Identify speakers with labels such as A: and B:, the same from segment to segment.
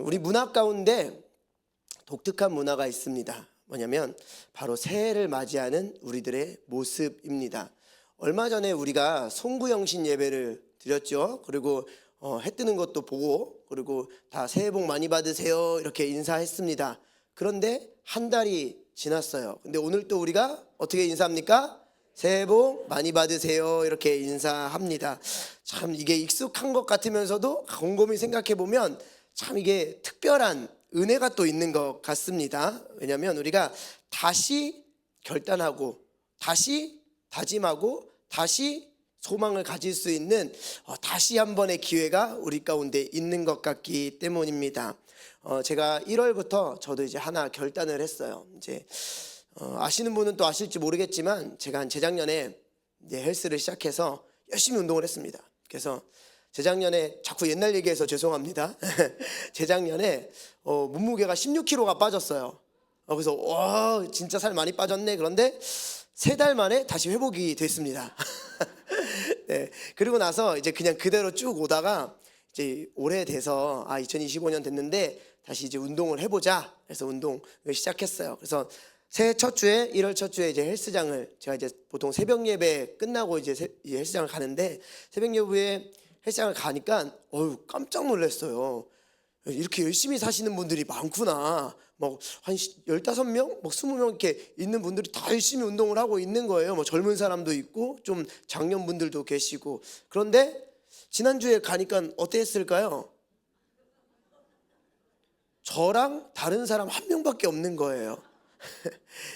A: 우리 문화 가운데 독특한 문화가 있습니다. 뭐냐면 바로 새해를 맞이하는 우리들의 모습입니다. 얼마 전에 우리가 송구영신 예배를 드렸죠. 그리고 해 뜨는 것도 보고, 그리고 다 새해 복 많이 받으세요 이렇게 인사했습니다. 그런데 한 달이 지났어요. 근데 오늘 또 우리가 어떻게 인사합니까? 새해 복 많이 받으세요 이렇게 인사합니다. 참 이게 익숙한 것 같으면서도 곰곰이 생각해 보면 참 이게 특별한 은혜가 또 있는 것 같습니다. 왜냐하면 우리가 다시 결단하고 다시 다짐하고 다시 소망을 가질 수 있는 다시 한 번의 기회가 우리 가운데 있는 것 같기 때문입니다. 제가 1월부터 저도 이제 하나 결단을 했어요. 이제 아시는 분은 또 아실지 모르겠지만 제가 한 재작년에 이제 헬스를 시작해서 열심히 운동을 했습니다. 그래서 재작년에 자꾸 옛날 얘기해서 죄송합니다. 재작년에 몸무게가 16kg가 빠졌어요. 그래서 와 진짜 살 많이 빠졌네. 그런데 3달 만에 다시 회복이 됐습니다. 네, 그리고 나서 이제 그냥 그대로 쭉 오다가 이제 올해 돼서 2025년 됐는데 다시 이제 운동을 해보자. 그래서 운동을 시작했어요. 그래서 새해 첫 주에 1월 첫 주에 이제 헬스장을 제가 이제 보통 새벽 예배 끝나고 이제 헬스장을 가는데 새벽 예배에 헬스장을 가니까 깜짝 놀랐어요. 이렇게 열심히 사시는 분들이 많구나. 막 한 15명, 막 20명 이렇게 있는 분들이 다 열심히 운동을 하고 있는 거예요. 뭐 젊은 사람도 있고 좀 장년분들도 계시고. 그런데 지난주에 가니까 어땠을까요? 저랑 다른 사람 한 명밖에 없는 거예요.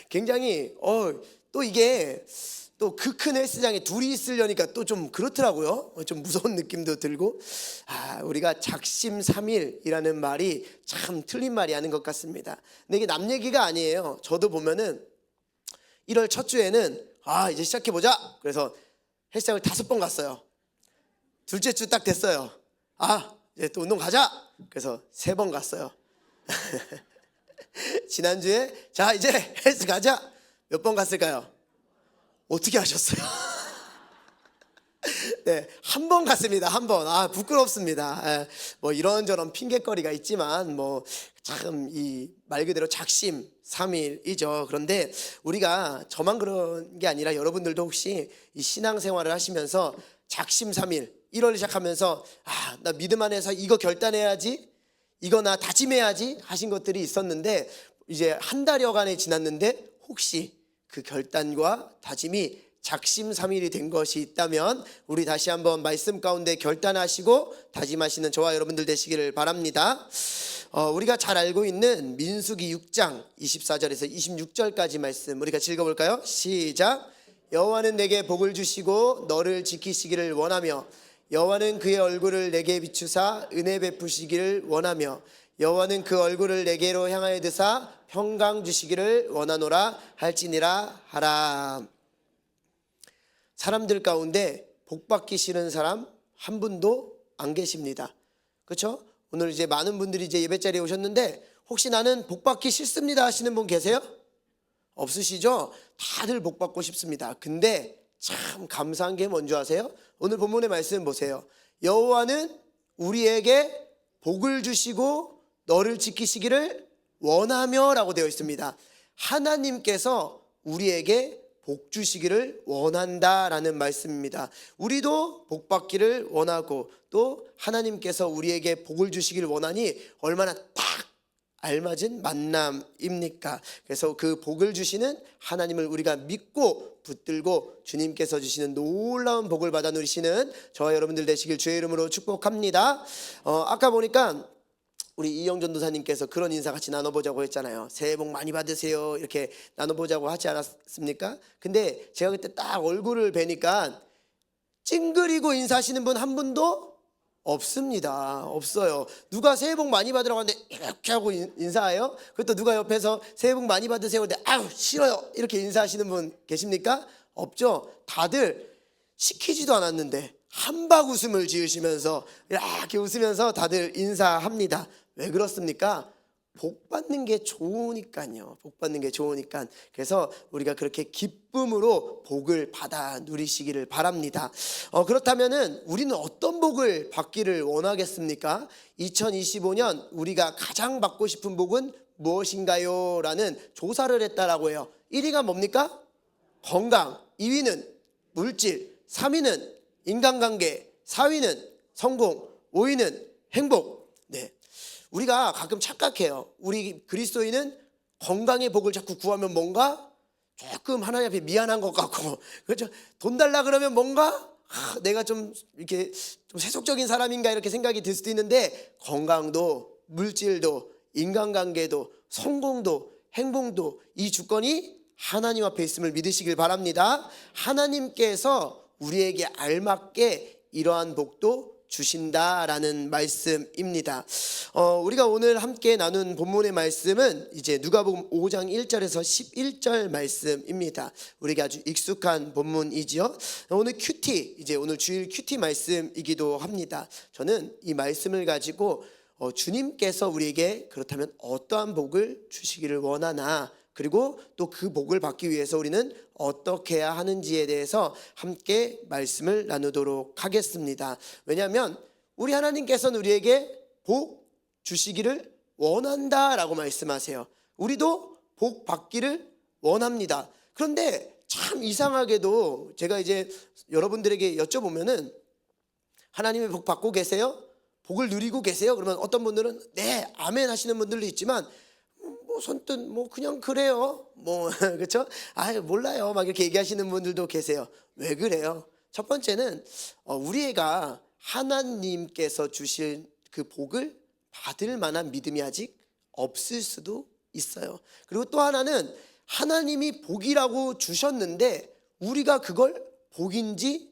A: 굉장히 또 이게 또 그 큰 헬스장에 둘이 있으려니까 또 좀 그렇더라고요. 좀 무서운 느낌도 들고 우리가 작심삼일이라는 말이 참 틀린 말이 아닌 것 같습니다. 근데 이게 남 얘기가 아니에요. 저도 보면은 1월 첫 주에는 이제 시작해보자. 그래서 헬스장을 5번 갔어요. 둘째 주 딱 됐어요. 이제 또 운동 가자. 그래서 3번 갔어요. 지난주에 자 이제 헬스 가자. 몇 번 갔을까요? 어떻게 하셨어요? 네, 한 번 갔습니다. 한 번. 부끄럽습니다. 뭐 이런저런 핑계거리가 있지만 뭐 참 이 말 그대로 작심삼일이죠. 그런데 우리가 저만 그런 게 아니라 여러분들도 혹시 이 신앙생활을 하시면서 작심삼일 1월 시작하면서 나 믿음 안에서 이거 결단해야지, 이거 나 다짐해야지 하신 것들이 있었는데 이제 한 달여간이 지났는데 혹시 그 결단과 다짐이 작심삼일이 된 것이 있다면 우리 다시 한번 말씀 가운데 결단하시고 다짐하시는 저와 여러분들 되시기를 바랍니다. 우리가 잘 알고 있는 민수기 6장 24절에서 26절까지 말씀 우리가 읽어볼까요? 시작. 여호와는 내게 복을 주시고 너를 지키시기를 원하며 여호와는 그의 얼굴을 내게 비추사 은혜 베푸시기를 원하며 여호와는 그 얼굴을 내게로 향하여 드사 평강 주시기를 원하노라 할지니라 하라. 사람들 가운데 복 받기 싫은 사람 한 분도 안 계십니다. 그렇죠? 오늘 이제 많은 분들이 이제 예배 자리에 오셨는데 혹시 나는 복 받기 싫습니다 하시는 분 계세요? 없으시죠? 다들 복 받고 싶습니다. 근데 참 감사한 게 뭔지 아세요? 오늘 본문의 말씀 보세요. 여호와는 우리에게 복을 주시고 너를 지키시기를 원하며 라고 되어 있습니다. 하나님께서 우리에게 복 주시기를 원한다라는 말씀입니다. 우리도 복 받기를 원하고 또 하나님께서 우리에게 복을 주시기를 원하니 얼마나 딱 알맞은 만남입니까? 그래서 그 복을 주시는 하나님을 우리가 믿고 붙들고 주님께서 주시는 놀라운 복을 받아 누리시는 저와 여러분들 되시길 주의 이름으로 축복합니다. 아까 보니까 우리 이영전 도사님께서 그런 인사 같이 나눠보자고 했잖아요. 새해 복 많이 받으세요 이렇게 나눠보자고 하지 않았습니까? 근데 제가 그때 딱 얼굴을 뵈니까 찡그리고 인사하시는 분 한 분도 없습니다. 없어요. 누가 새해 복 많이 받으라고 하는데 이렇게 하고 인사해요? 그것도 누가 옆에서 새해 복 많이 받으세요 근데 싫어요 이렇게 인사하시는 분 계십니까? 없죠. 다들 시키지도 않았는데 한박 웃음을 지으시면서 이렇게 웃으면서 다들 인사합니다. 왜 그렇습니까? 복 받는 게 좋으니까요. 복 받는 게 좋으니까. 그래서 우리가 그렇게 기쁨으로 복을 받아 누리시기를 바랍니다. 그렇다면은 우리는 어떤 복을 받기를 원하겠습니까? 2025년 우리가 가장 받고 싶은 복은 무엇인가요? 라는 조사를 했다라고 해요. 1위가 뭡니까? 건강. 2위는 물질. 3위는 인간관계. 4위는 성공. 5위는 행복. 네. 우리가 가끔 착각해요. 우리 그리스도인은 건강의 복을 자꾸 구하면 뭔가 조금 하나님 앞에 미안한 것 같고, 그렇죠? 돈 달라 그러면 뭔가 내가 좀 이렇게 좀 세속적인 사람인가 이렇게 생각이 들 수도 있는데, 건강도 물질도 인간관계도 성공도 행복도 이 주권이 하나님 앞에 있음을 믿으시길 바랍니다. 하나님께서 우리에게 알맞게 이러한 복도 주신다라는 말씀입니다. 우리가 오늘 함께 나눈 본문의 말씀은 이제 누가복음 5장 1절에서 11절 말씀입니다. 우리에게 아주 익숙한 본문이지요. 오늘 오늘 주일 큐티 말씀이기도 합니다. 저는 이 말씀을 가지고 주님께서 우리에게 그렇다면 어떠한 복을 주시기를 원하나, 그리고 또 그 복을 받기 위해서 우리는 어떻게 해야 하는지에 대해서 함께 말씀을 나누도록 하겠습니다. 왜냐하면 우리 하나님께서는 우리에게 복 주시기를 원한다라고 말씀하세요. 우리도 복 받기를 원합니다. 그런데 참 이상하게도 제가 이제 여러분들에게 여쭤보면은 하나님의 복 받고 계세요? 복을 누리고 계세요? 그러면 어떤 분들은 네, 아멘 하시는 분들도 있지만 선뜻 그냥 그래요. 그렇죠? 몰라요. 막 이렇게 얘기하시는 분들도 계세요. 왜 그래요? 첫 번째는 우리가 하나님께서 주신 그 복을 받을 만한 믿음이 아직 없을 수도 있어요. 그리고 또 하나는 하나님이 복이라고 주셨는데 우리가 그걸 복인지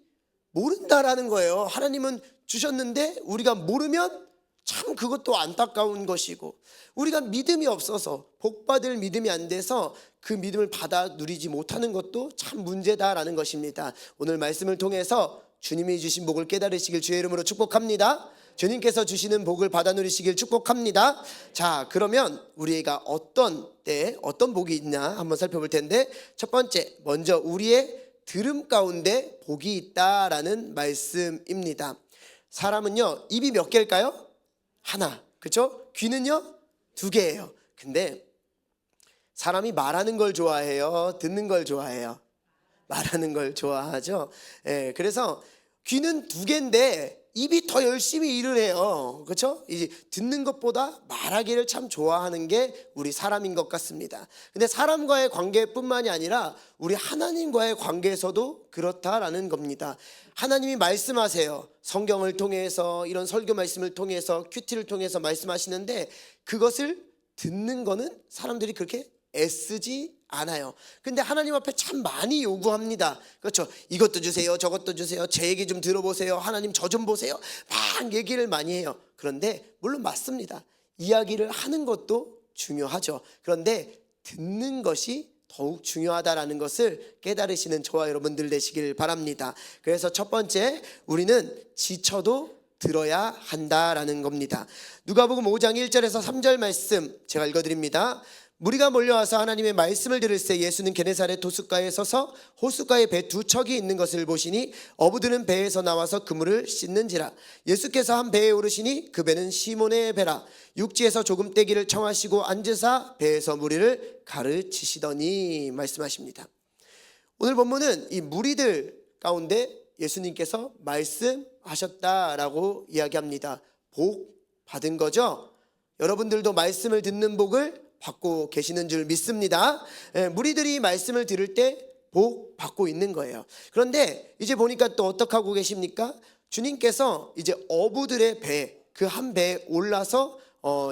A: 모른다라는 거예요. 하나님은 주셨는데 우리가 모르면 참 그것도 안타까운 것이고, 우리가 믿음이 없어서 복받을 믿음이 안 돼서 그 믿음을 받아 누리지 못하는 것도 참 문제다라는 것입니다. 오늘 말씀을 통해서 주님이 주신 복을 깨달으시길 주의 이름으로 축복합니다. 주님께서 주시는 복을 받아 누리시길 축복합니다. 자, 그러면 우리가 어떤 때 어떤 복이 있냐 한번 살펴볼 텐데, 첫 번째, 먼저 우리의 들음 가운데 복이 있다라는 말씀입니다. 사람은요, 입이 몇 개일까요? 하나. 그렇죠? 귀는요? 2개예요. 근데 사람이 말하는 걸 좋아해요? 듣는 걸 좋아해요? 말하는 걸 좋아하죠. 그래서 귀는 2개인데 입이 더 열심히 일을 해요. 그렇죠? 이제 듣는 것보다 말하기를 참 좋아하는 게 우리 사람인 것 같습니다. 근데 사람과의 관계뿐만이 아니라 우리 하나님과의 관계에서도 그렇다라는 겁니다. 하나님이 말씀하세요. 성경을 통해서, 이런 설교 말씀을 통해서, 큐티를 통해서 말씀하시는데 그것을 듣는 거는 사람들이 그렇게 애쓰지 않아요. 근데 하나님 앞에 참 많이 요구합니다. 그렇죠? 이것도 주세요, 저것도 주세요, 제 얘기 좀 들어보세요, 하나님 저 좀 보세요, 막 얘기를 많이 해요. 그런데 물론 맞습니다. 이야기를 하는 것도 중요하죠. 그런데 듣는 것이 더욱 중요하다라는 것을 깨달으시는 저와 여러분들 되시길 바랍니다. 그래서 첫 번째, 우리는 지쳐도 들어야 한다라는 겁니다. 누가복음 5장 1절에서 3절 말씀 제가 읽어드립니다. 무리가 몰려와서 하나님의 말씀을 들을새 예수는 게네사렛 호숫가에 서서 호숫가에 배 2척이 있는 것을 보시니 어부들은 배에서 나와서 그물을 씻는지라. 예수께서 한 배에 오르시니 그 배는 시몬의 배라. 육지에서 조금 떼기를 청하시고 앉으사 배에서 무리를 가르치시더니 말씀하십니다. 오늘 본문은 이 무리들 가운데 예수님께서 말씀하셨다라고 이야기합니다. 복 받은 거죠. 여러분들도 말씀을 듣는 복을 받고 계시는 줄 믿습니다. 무리들이 말씀을 들을 때 복 받고 있는 거예요. 그런데 이제 보니까 또 어떻게 하고 계십니까? 주님께서 이제 어부들의 배, 그 한 배에 올라서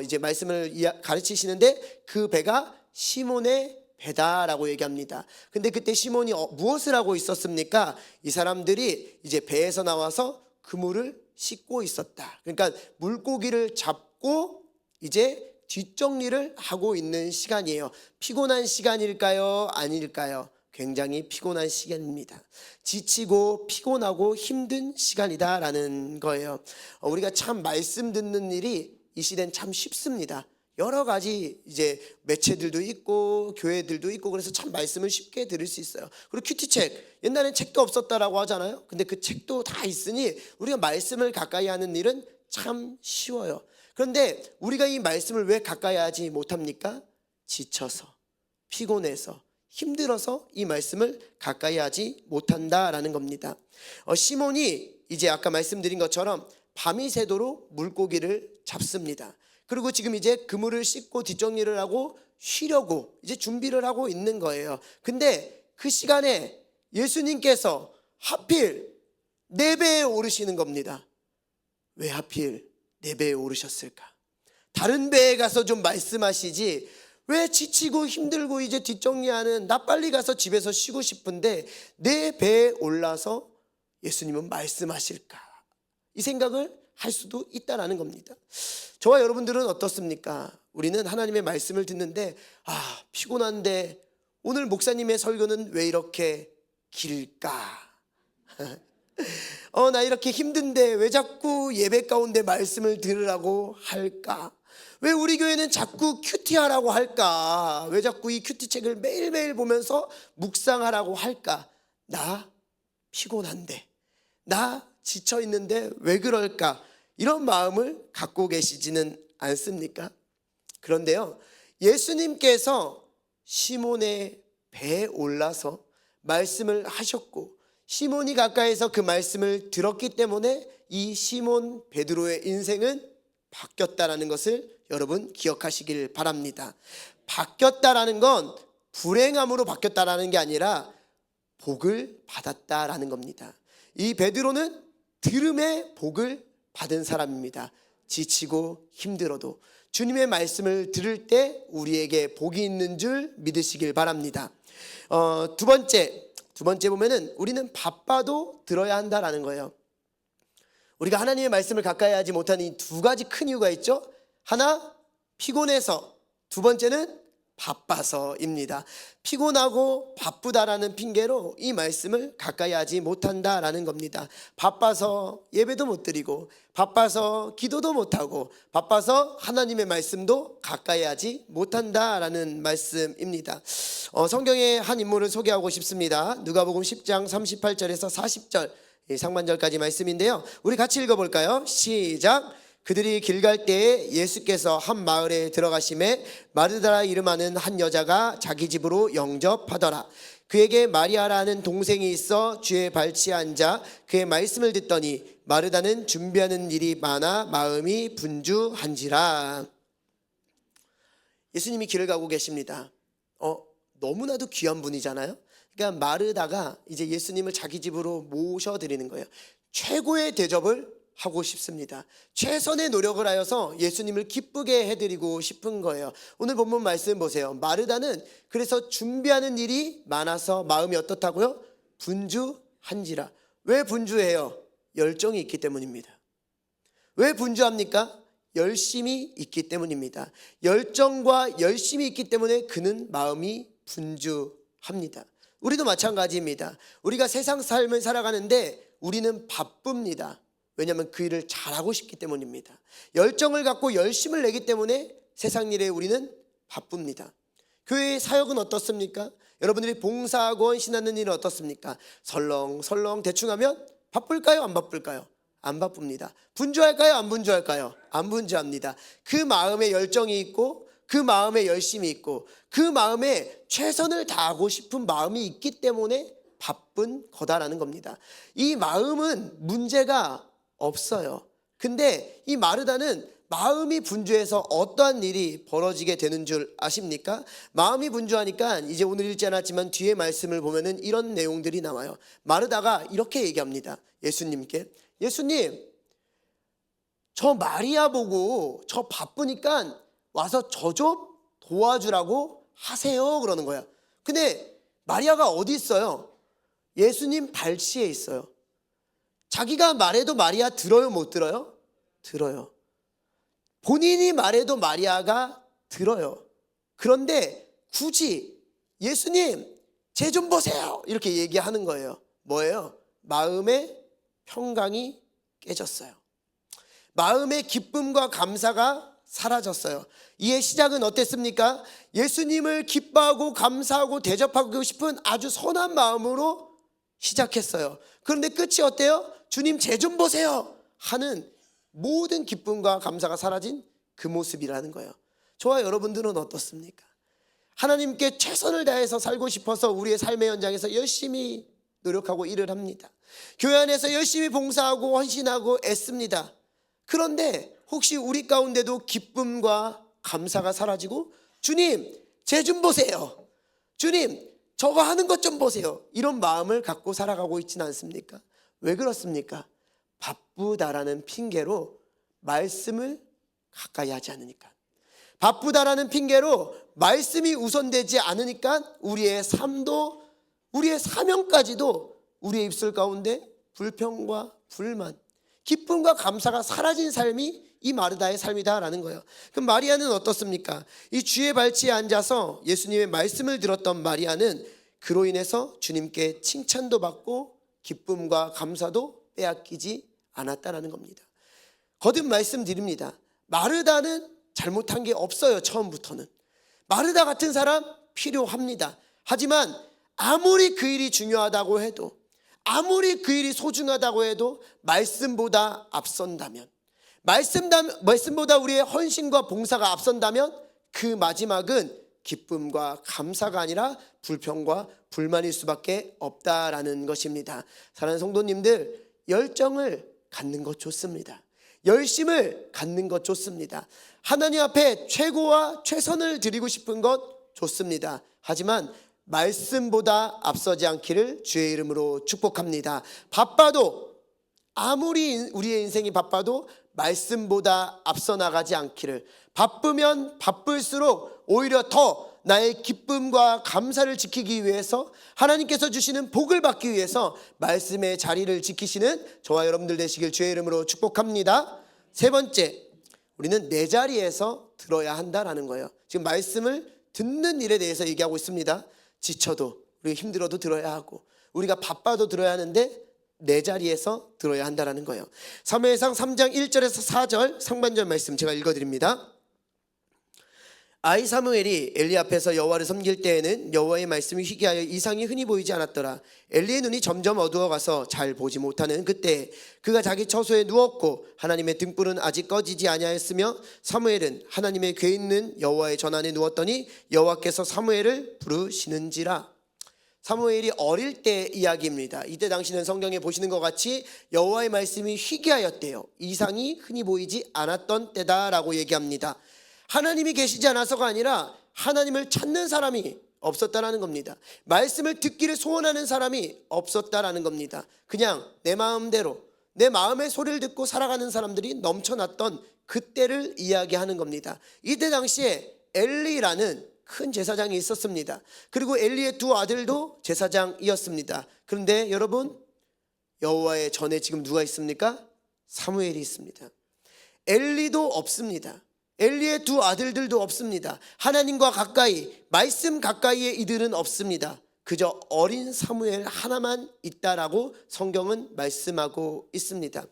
A: 이제 말씀을 가르치시는데 그 배가 시몬의 배다라고 얘기합니다. 근데 그때 시몬이 무엇을 하고 있었습니까? 이 사람들이 이제 배에서 나와서 그물을 씻고 있었다. 그러니까 물고기를 잡고 이제 뒷정리를 하고 있는 시간이에요. 피곤한 시간일까요? 아닐까요? 굉장히 피곤한 시간입니다. 지치고 피곤하고 힘든 시간이다라는 거예요. 우리가 참 말씀 듣는 일이 이 시대는 참 쉽습니다. 여러 가지 이제 매체들도 있고 교회들도 있고 그래서 참 말씀을 쉽게 들을 수 있어요. 그리고 큐티책, 옛날엔 책도 없었다라고 하잖아요. 근데 그 책도 다 있으니 우리가 말씀을 가까이 하는 일은 참 쉬워요. 그런데 우리가 이 말씀을 왜 가까이 하지 못합니까? 지쳐서, 피곤해서, 힘들어서 이 말씀을 가까이 하지 못한다라는 겁니다. 시몬이 이제 아까 말씀드린 것처럼 밤이 새도록 물고기를 잡습니다. 그리고 지금 이제 그물을 씻고 뒷정리를 하고 쉬려고 이제 준비를 하고 있는 거예요. 근데 그 시간에 예수님께서 하필 4배에 오르시는 겁니다. 왜 하필 4배에 오르셨을까? 다른 배에 가서 좀 말씀하시지 왜 지치고 힘들고 이제 뒷정리하는 나 빨리 가서 집에서 쉬고 싶은데 내 배에 올라서 예수님은 말씀하실까? 이 생각을 할 수도 있다라는 겁니다. 저와 여러분들은 어떻습니까? 우리는 하나님의 말씀을 듣는데 피곤한데 오늘 목사님의 설교는 왜 이렇게 길까? 나 이렇게 힘든데 왜 자꾸 예배 가운데 말씀을 들으라고 할까? 왜 우리 교회는 자꾸 큐티하라고 할까? 왜 자꾸 이 큐티책을 매일매일 보면서 묵상하라고 할까? 나 피곤한데, 나 지쳐있는데 왜 그럴까? 이런 마음을 갖고 계시지는 않습니까? 그런데요, 예수님께서 시몬의 배에 올라서 말씀을 하셨고 시몬이 가까이서 그 말씀을 들었기 때문에 이 시몬 베드로의 인생은 바뀌었다라는 것을 여러분 기억하시길 바랍니다. 바뀌었다라는 건 불행함으로 바뀌었다라는 게 아니라 복을 받았다라는 겁니다. 이 베드로는 들음의 복을 받은 사람입니다. 지치고 힘들어도 주님의 말씀을 들을 때 우리에게 복이 있는 줄 믿으시길 바랍니다. 두 번째 보면은 우리는 바빠도 들어야 한다라는 거예요. 우리가 하나님의 말씀을 가까이 하지 못하는 이 2가지 큰 이유가 있죠. 하나, 피곤해서. 두 번째는 바빠서입니다. 피곤하고 바쁘다라는 핑계로 이 말씀을 가까이 하지 못한다라는 겁니다. 바빠서 예배도 못 드리고 바빠서 기도도 못하고 바빠서 하나님의 말씀도 가까이 하지 못한다라는 말씀입니다. 성경의 한 인물을 소개하고 싶습니다. 누가복음 10장 38절에서 40절 상반절까지 말씀인데요. 우리 같이 읽어볼까요? 시작. 그들이 길 갈 때에 예수께서 한 마을에 들어가심에 마르다라 이름하는 한 여자가 자기 집으로 영접하더라. 그에게 마리아라는 동생이 있어 주의 발치에 앉아 그의 말씀을 듣더니 마르다는 준비하는 일이 많아 마음이 분주한지라. 예수님이 길을 가고 계십니다. 너무나도 귀한 분이잖아요. 그러니까 마르다가 이제 예수님을 자기 집으로 모셔드리는 거예요. 최고의 대접을 하고 싶습니다. 최선의 노력을 하여서 예수님을 기쁘게 해드리고 싶은 거예요. 오늘 본문 말씀 보세요. 마르다는 그래서 준비하는 일이 많아서 마음이 어떻다고요? 분주한지라. 왜 분주해요? 열정이 있기 때문입니다. 왜 분주합니까? 열심이 있기 때문입니다. 열정과 열심이 있기 때문에 그는 마음이 분주합니다. 우리도 마찬가지입니다. 우리가 세상 삶을 살아가는데 우리는 바쁩니다. 왜냐하면 그 일을 잘하고 싶기 때문입니다. 열정을 갖고 열심을 내기 때문에 세상 일에 우리는 바쁩니다. 교회의 사역은 어떻습니까? 여러분들이 봉사하고 헌신하는 일은 어떻습니까? 설렁설렁 대충 하면 바쁠까요? 안 바쁠까요? 안 바쁩니다. 분주할까요? 안 분주할까요? 안 분주합니다. 그 마음에 열정이 있고 그 마음에 열심이 있고 그 마음에 최선을 다하고 싶은 마음이 있기 때문에 바쁜 거다라는 겁니다. 이 마음은 문제가 없어요. 근데 이 마르다는 마음이 분주해서 어떠한 일이 벌어지게 되는 줄 아십니까? 마음이 분주하니까 이제 오늘 읽지 않았지만 뒤에 말씀을 보면은 이런 내용들이 나와요. 마르다가 이렇게 얘기합니다. 예수님께, 예수님, 저 마리아 보고 저 바쁘니까 와서 저 좀 도와주라고 하세요 그러는 거야. 근데 마리아가 어디 있어요? 예수님 발치에 있어요. 자기가 말해도 마리아 들어요, 못 들어요? 들어요. 본인이 말해도 마리아가 들어요. 그런데 굳이 예수님 쟤 좀 보세요 이렇게 얘기하는 거예요. 뭐예요? 마음의 평강이 깨졌어요. 마음의 기쁨과 감사가 사라졌어요. 이의 시작은 어땠습니까? 예수님을 기뻐하고 감사하고 대접하고 싶은 아주 선한 마음으로 시작했어요. 그런데 끝이 어때요? 주님 제 좀 보세요 하는 모든 기쁨과 감사가 사라진 그 모습이라는 거예요. 저와 여러분들은 어떻습니까? 하나님께 최선을 다해서 살고 싶어서 우리의 삶의 현장에서 열심히 노력하고 일을 합니다. 교회 안에서 열심히 봉사하고 헌신하고 애씁니다. 그런데 혹시 우리 가운데도 기쁨과 감사가 사라지고 주님 제 좀 보세요, 주님 저거 하는 것 좀 보세요, 이런 마음을 갖고 살아가고 있지는 않습니까? 왜 그렇습니까? 바쁘다라는 핑계로 말씀을 가까이 하지 않으니까, 바쁘다라는 핑계로 말씀이 우선되지 않으니까 우리의 삶도 우리의 사명까지도 우리의 입술 가운데 불평과 불만, 기쁨과 감사가 사라진 삶이 이 마르다의 삶이다라는 거예요. 그럼 마리아는 어떻습니까? 이 주의 발치에 앉아서 예수님의 말씀을 들었던 마리아는 그로 인해서 주님께 칭찬도 받고 기쁨과 감사도 빼앗기지 않았다라는 겁니다. 거듭 말씀드립니다. 마르다는 잘못한 게 없어요. 처음부터는 마르다 같은 사람 필요합니다. 하지만 아무리 그 일이 중요하다고 해도, 아무리 그 일이 소중하다고 해도 말씀보다 앞선다면, 말씀보다 우리의 헌신과 봉사가 앞선다면 그 마지막은 기쁨과 감사가 아니라 불평과 불만일 수밖에 없다라는 것입니다. 사랑하는 성도님들, 열정을 갖는 것 좋습니다. 열심을 갖는 것 좋습니다. 하나님 앞에 최고와 최선을 드리고 싶은 것 좋습니다. 하지만 말씀보다 앞서지 않기를 주의 이름으로 축복합니다. 바빠도, 아무리 우리의 인생이 바빠도 말씀보다 앞서 나가지 않기를, 바쁘면 바쁠수록 오히려 더 나의 기쁨과 감사를 지키기 위해서, 하나님께서 주시는 복을 받기 위해서 말씀의 자리를 지키시는 저와 여러분들 되시길 주의 이름으로 축복합니다. 세 번째, 우리는 내 자리에서 들어야 한다라는 거예요. 지금 말씀을 듣는 일에 대해서 얘기하고 있습니다. 지쳐도, 우리가 힘들어도 들어야 하고, 우리가 바빠도 들어야 하는데 내 자리에서 들어야 한다라는 거예요. 사무엘상 3장 1절에서 4절 상반절 말씀 제가 읽어드립니다. 아이 사무엘이 엘리 앞에서 여호와를 섬길 때에는 여호와의 말씀이 희귀하여 이상이 흔히 보이지 않았더라. 엘리의 눈이 점점 어두워가서 잘 보지 못하는 그때 그가 자기 처소에 누웠고 하나님의 등불은 아직 꺼지지 아니하였으며 사무엘은 하나님의 궤 있는 여호와의 전안에 누웠더니 여호와께서 사무엘을 부르시는지라. 사무엘이 어릴 때 이야기입니다. 이때 당시는 성경에 보시는 것 같이 여호와의 말씀이 희귀하였대요. 이상이 흔히 보이지 않았던 때다라고 얘기합니다. 하나님이 계시지 않아서가 아니라 하나님을 찾는 사람이 없었다라는 겁니다. 말씀을 듣기를 소원하는 사람이 없었다라는 겁니다. 그냥 내 마음대로 내 마음의 소리를 듣고 살아가는 사람들이 넘쳐났던 그때를 이야기하는 겁니다. 이때 당시에 엘리라는 큰 제사장이 있었습니다. 그리고 엘리의 두 아들도 제사장이었습니다. 그런데 여러분, 여호와의 전에 지금 누가 있습니까? 사무엘이 있습니다. 엘리도 없습니다. 엘리의 두 아들들도 없습니다. 하나님과 가까이, 말씀 가까이에 이들은 없습니다. 그저 어린 사무엘 하나만 있다라고 성경은 말씀하고 있습니다.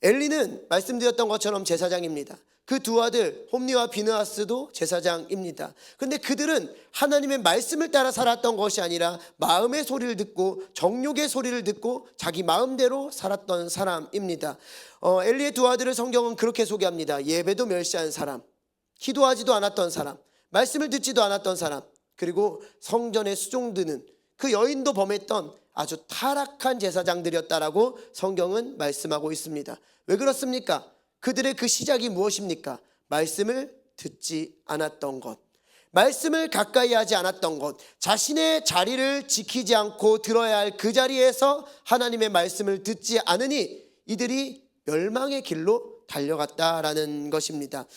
A: 엘리는 말씀드렸던 것처럼 제사장입니다. 그 두 아들 홈리와 비느하스도 제사장입니다. 그런데 그들은 하나님의 말씀을 따라 살았던 것이 아니라 마음의 소리를 듣고 정욕의 소리를 듣고 자기 마음대로 살았던 사람입니다. 엘리의 두 아들을 성경은 그렇게 소개합니다. 예배도 멸시한 사람, 기도하지도 않았던 사람, 말씀을 듣지도 않았던 사람, 그리고 성전에 수종드는 그 여인도 범했던 아주 타락한 제사장들이었다라고 성경은 말씀하고 있습니다. 왜 그렇습니까? 그들의 그 시작이 무엇입니까? 말씀을 듣지 않았던 것, 말씀을 가까이 하지 않았던 것, 자신의 자리를 지키지 않고 들어야 할 그 자리에서 하나님의 말씀을 듣지 않으니 이들이 멸망의 길로 달려갔다라는 것입니다.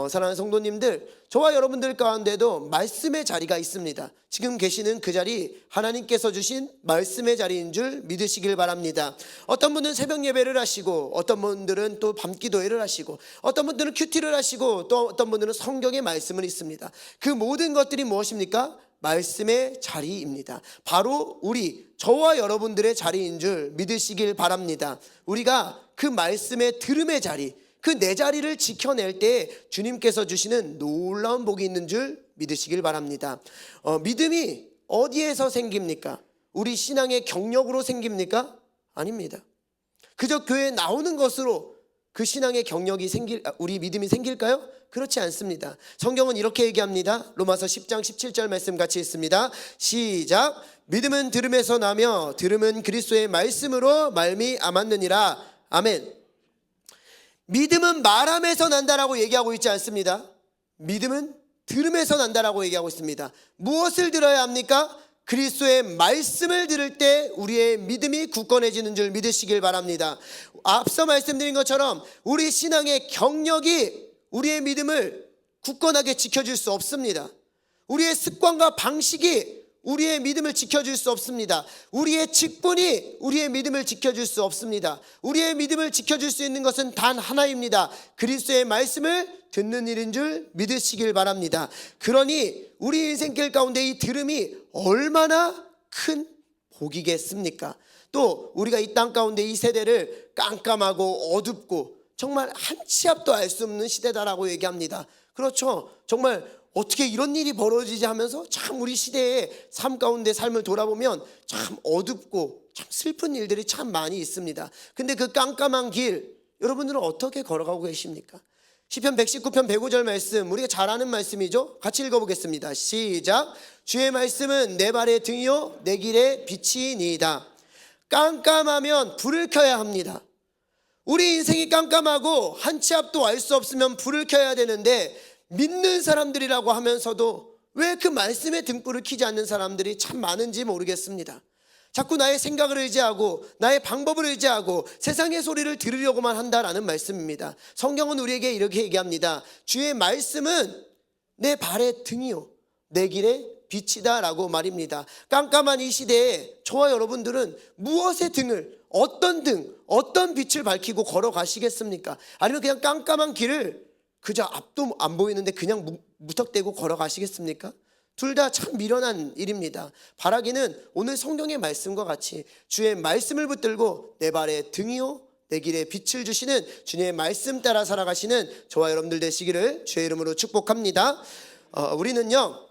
A: 사랑하는 성도님들, 저와 여러분들 가운데도 말씀의 자리가 있습니다. 지금 계시는 그 자리 하나님께서 주신 말씀의 자리인 줄 믿으시길 바랍니다. 어떤 분은 새벽 예배를 하시고, 어떤 분들은 또 밤기도회를 하시고, 어떤 분들은 큐티를 하시고, 또 어떤 분들은 성경의 말씀을 읽습니다. 그 모든 것들이 무엇입니까? 말씀의 자리입니다. 바로 저와 여러분들의 자리인 줄 믿으시길 바랍니다. 우리가 그 말씀의 들음의 자리, 그 내 자리를 지켜낼 때 주님께서 주시는 놀라운 복이 있는 줄 믿으시길 바랍니다. 믿음이 어디에서 생깁니까? 우리 신앙의 경력으로 생깁니까? 아닙니다. 그저 교회에 나오는 것으로 그 신앙의 경력이 우리 믿음이 생길까요? 그렇지 않습니다. 성경은 이렇게 얘기합니다. 로마서 10장 17절 말씀 같이 읽습니다. 시작. 믿음은 들음에서 나며 들음은 그리스도의 말씀으로 말미암았느니라. 아멘. 믿음은 말함에서 난다라고 얘기하고 있지 않습니다. 믿음은 들음에서 난다라고 얘기하고 있습니다. 무엇을 들어야 합니까? 그리스도의 말씀을 들을 때 우리의 믿음이 굳건해지는 줄 믿으시길 바랍니다. 앞서 말씀드린 것처럼 우리 신앙의 경력이 우리의 믿음을 굳건하게 지켜줄 수 없습니다. 우리의 습관과 방식이 우리의 믿음을 지켜줄 수 없습니다. 우리의 직분이 우리의 믿음을 지켜줄 수 없습니다. 우리의 믿음을 지켜줄 수 있는 것은 단 하나입니다. 그리스도의 말씀을 듣는 일인 줄 믿으시길 바랍니다. 그러니 우리 인생길 가운데 이 들음이 얼마나 큰 복이겠습니까? 또 우리가 이 땅 가운데 이 세대를 깜깜하고 어둡고 정말 한 치 앞도 알 수 없는 시대다라고 얘기합니다. 그렇죠. 정말 어떻게 이런 일이 벌어지지 하면서 참 우리 시대의 삶 가운데 삶을 돌아보면 참 어둡고 참 슬픈 일들이 참 많이 있습니다. 근데 그 깜깜한 길 여러분들은 어떻게 걸어가고 계십니까? 시편 119편 105절 말씀, 우리가 잘 아는 말씀이죠. 같이 읽어보겠습니다. 시작. 주의 말씀은 내 발의 등이요 내 길의 빛이니이다. 깜깜하면 불을 켜야 합니다. 우리 인생이 깜깜하고 한 치 앞도 알 수 없으면 불을 켜야 되는데, 믿는 사람들이라고 하면서도 왜 그 말씀의 등불을 켜지 않는 사람들이 참 많은지 모르겠습니다. 자꾸 나의 생각을 의지하고 나의 방법을 의지하고 세상의 소리를 들으려고만 한다라는 말씀입니다. 성경은 우리에게 이렇게 얘기합니다. 주의 말씀은 내 발의 등이요 내 길의 빛이다 라고 말입니다. 깜깜한 이 시대에 저와 여러분들은 무엇의 등을, 어떤 등, 어떤 빛을 밝히고 걸어가시겠습니까? 아니면 그냥 깜깜한 길을 그저 앞도 안 보이는데 그냥 무턱대고 걸어가시겠습니까? 둘 다 참 미련한 일입니다. 바라기는 오늘 성경의 말씀과 같이 주의 말씀을 붙들고 내 발의 등이요 내 길에 빛을 주시는 주님의 말씀 따라 살아가시는 저와 여러분들 되시기를 주의 이름으로 축복합니다. 우리는요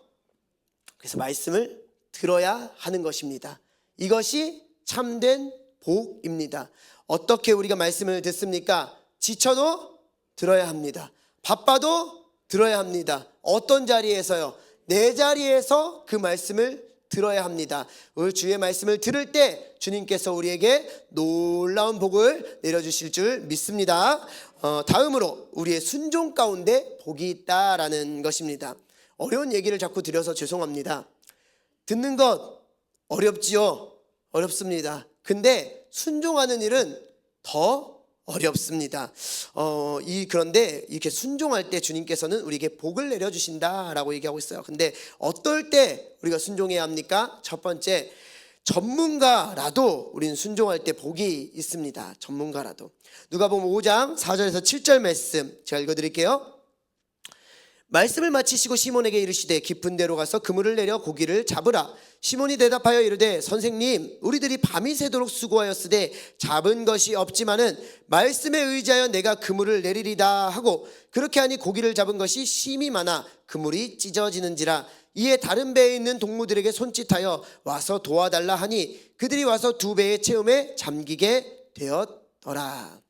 A: 그래서 말씀을 들어야 하는 것입니다. 이것이 참된 복입니다. 어떻게 우리가 말씀을 듣습니까? 지쳐도 들어야 합니다. 바빠도 들어야 합니다. 어떤 자리에서요? 내 자리에서 그 말씀을 들어야 합니다. 오늘 주의 말씀을 들을 때 주님께서 우리에게 놀라운 복을 내려주실 줄 믿습니다. 다음으로 우리의 순종 가운데 복이 있다라는 것입니다. 어려운 얘기를 자꾸 드려서 죄송합니다. 듣는 것 어렵지요? 어렵습니다. 근데 순종하는 일은 더 어렵습니다. 그런데 이렇게 순종할 때 주님께서는 우리에게 복을 내려주신다라고 얘기하고 있어요. 근데 어떨 때 우리가 순종해야 합니까? 첫 번째, 전문가라도 우리는 순종할 때 복이 있습니다. 전문가라도. 누가복음 5장 4절에서 7절 말씀 제가 읽어드릴게요. 말씀을 마치시고 시몬에게 이르시되 깊은 데로 가서 그물을 내려 고기를 잡으라. 시몬이 대답하여 이르되 선생님 우리들이 밤이 새도록 수고하였으되 잡은 것이 없지만은 말씀에 의지하여 내가 그물을 내리리다 하고 그렇게 하니 고기를 잡은 것이 심이 많아 그물이 찢어지는지라. 이에 다른 배에 있는 동무들에게 손짓하여 와서 도와달라 하니 그들이 와서 두 배의 채움에 잠기게 되었더라.